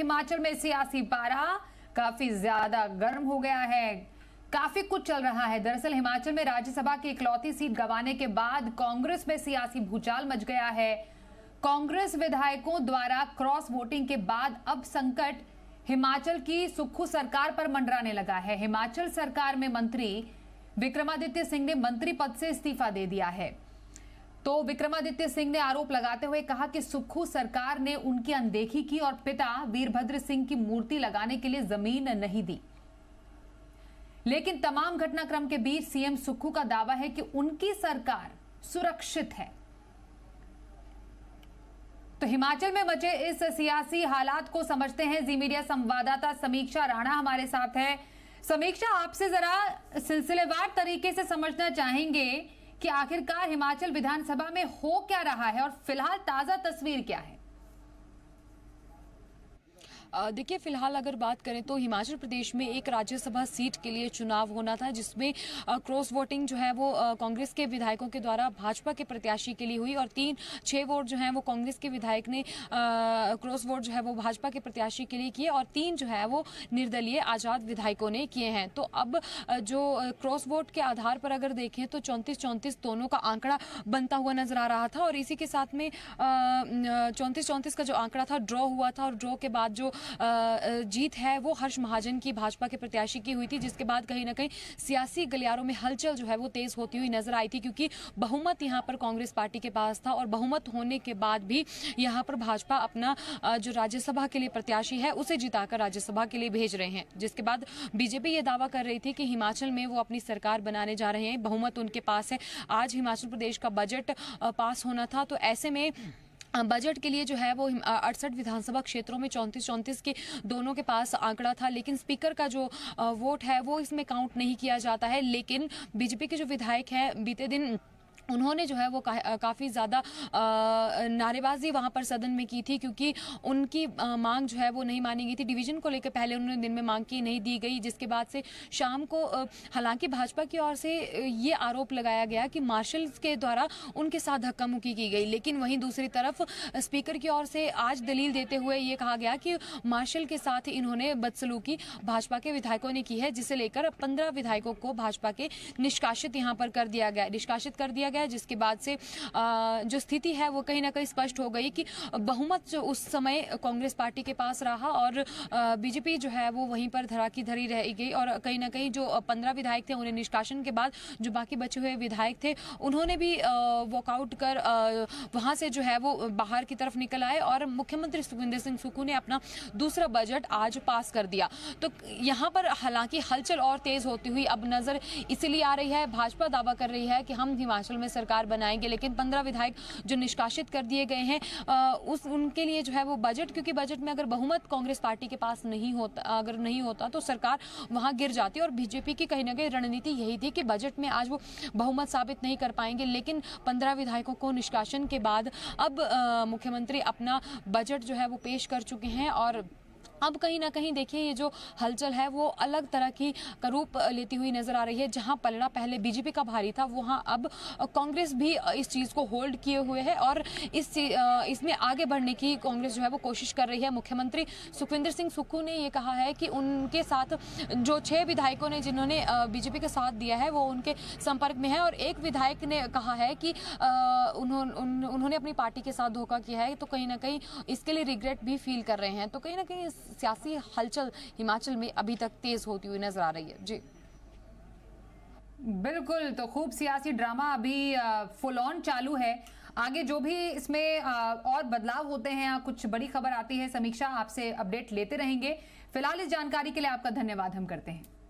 हिमाचल में सियासी पारा काफी ज्यादा गर्म हो गया है। काफी कुछ चल रहा है। दरअसल हिमाचल में राज्यसभा की इकलौती सीट गंवाने के बाद कांग्रेस में सियासी भूचाल मच गया है। कांग्रेस विधायकों द्वारा क्रॉस वोटिंग के बाद अब संकट हिमाचल की सुक्खू सरकार पर मंडराने लगा है। हिमाचल सरकार में मंत्री विक्रमादित्य सिंह ने मंत्री पद से इस्तीफा दे दिया है। तो विक्रमादित्य सिंह ने आरोप लगाते हुए कहा कि सुक्खू सरकार ने उनकी अनदेखी की और पिता वीरभद्र सिंह की मूर्ति लगाने के लिए जमीन नहीं दी। लेकिन तमाम घटनाक्रम के बीच सीएम सुक्खू का दावा है कि उनकी सरकार सुरक्षित है। तो हिमाचल में मचे इस सियासी हालात को समझते हैं। जी मीडिया संवाददाता समीक्षा राणा हमारे साथ है। समीक्षा, आपसे जरा सिलसिलेवार तरीके से समझना चाहेंगे कि आखिरकार हिमाचल विधानसभा में हो क्या रहा है और फिलहाल ताजा तस्वीर क्या है। देखिए, फिलहाल अगर बात करें तो हिमाचल प्रदेश में एक राज्यसभा सीट के लिए चुनाव होना था, जिसमें क्रॉस वोटिंग जो है वो कांग्रेस के विधायकों के द्वारा भाजपा के प्रत्याशी के लिए हुई और 6 वोट जो है वो कांग्रेस के विधायक ने क्रॉस वोट जो है वो भाजपा के प्रत्याशी के लिए किए और 3 जो है वो निर्दलीय आजाद विधायकों ने किए हैं। तो अब जो क्रॉस वोट के आधार पर अगर देखें तो 34-34 दोनों का आंकड़ा बनता हुआ नजर आ रहा था और इसी के साथ में 34-34 का जो आंकड़ा था ड्रॉ हुआ था और ड्रॉ के बाद जो जीत है वो हर्ष महाजन की भाजपा के प्रत्याशी की हुई थी, जिसके बाद कहीं ना कहीं सियासी गलियारों में हलचल जो है वो तेज होती हुई नजर आई थी, क्योंकि बहुमत यहां पर कांग्रेस पार्टी के पास था और बहुमत होने के बाद भी यहां पर भाजपा अपना जो राज्यसभा के लिए प्रत्याशी है उसे जिताकर राज्यसभा के लिए भेज रहे हैं। जिसके बाद बीजेपी ये दावा कर रही थी कि हिमाचल में वो अपनी सरकार बनाने जा रहे हैं, बहुमत उनके पास है। आज हिमाचल प्रदेश का बजट पास होना था, तो ऐसे में बजट के लिए जो है वो 68 विधानसभा क्षेत्रों में 34-34 के दोनों के पास आंकड़ा था, लेकिन स्पीकर का जो वोट है वो इसमें काउंट नहीं किया जाता है। लेकिन बीजेपी के जो विधायक हैं बीते दिन उन्होंने जो है वो काफ़ी ज़्यादा नारेबाजी वहाँ पर सदन में की थी, क्योंकि उनकी मांग जो है वो नहीं मानी गई थी। डिवीजन को लेकर पहले उन्होंने दिन में मांग की, नहीं दी गई, जिसके बाद से शाम को हालांकि भाजपा की ओर से ये आरोप लगाया गया कि मार्शल के द्वारा उनके साथ धक्का मुक्की की गई, लेकिन वहीं दूसरी तरफ स्पीकर की ओर से आज दलील देते हुए ये कहा गया कि मार्शल के साथ इन्होंने बदसलूकी भाजपा के विधायकों ने की है, जिसे लेकर 15 विधायकों को भाजपा के निष्कासित यहाँ पर कर दिया गया, जिसके बाद से जो स्थिति है वो कहीं ना कहीं स्पष्ट हो गई कि बहुमत जो उस समय कांग्रेस पार्टी के पास रहा और बीजेपी जो है वो वहीं पर धरा की धरी रह गई और कहीं ना कहीं जो 15 विधायक थे उन्हें निष्कासन के बाद जो बाकी बचे हुए विधायक थे उन्होंने भी वॉकआउट कर वहां से जो है वो बाहर की तरफ निकल आए और मुख्यमंत्री सुखविंदर सिंह सुक्खू ने अपना दूसरा बजट आज पास कर दिया। तो यहाँ पर हालांकि हलचल और तेज होती हुई अब नजर इसीलिए आ रही है। भाजपा दावा कर रही है कि हम हिमाचल में सरकार बनाएंगे, लेकिन 15 विधायक जो निष्कासित कर दिए गए हैं उनके लिए जो है वो बजट, क्योंकि बजट में अगर बहुमत कांग्रेस पार्टी के पास नहीं होता तो सरकार वहां गिर जाती और बीजेपी की कहीं ना कहीं रणनीति यही थी कि बजट में आज वो बहुमत साबित नहीं कर पाएंगे। लेकिन 15 विधायकों को निष्कासन के बाद अब मुख्यमंत्री अपना बजट जो है वो पेश कर चुके हैं और अब कहीं ना कहीं देखिए ये जो हलचल है वो अलग तरह की का रूप लेती हुई नजर आ रही है। जहां पलड़ा पहले बीजेपी का भारी था वहां अब कांग्रेस भी इस चीज को होल्ड किए हुए है और इसमें आगे बढ़ने की कांग्रेस जो है वो कोशिश कर रही है। मुख्यमंत्री सुखविंदर सिंह सुक्खू ने ये कहा है कि उनके साथ जो 6 विधायकों ने जिन्होंने बीजेपी का साथ दिया है वो उनके संपर्क में है और एक विधायक ने कहा है कि उन्होंने अपनी पार्टी के साथ धोखा किया है, तो कहीं ना कहीं इसके लिए रिग्रेट भी फील कर रहे हैं। तो कहीं ना कहीं सियासी हलचल हिमाचल में अभी तक तेज होती हुई नजर आ रही है। जी बिल्कुल, तो खूब सियासी ड्रामा अभी फुल ऑन चालू है। आगे जो भी इसमें और बदलाव होते हैं या कुछ बड़ी खबर आती है, समीक्षा आपसे अपडेट लेते रहेंगे। फिलहाल इस जानकारी के लिए आपका धन्यवाद हम करते हैं।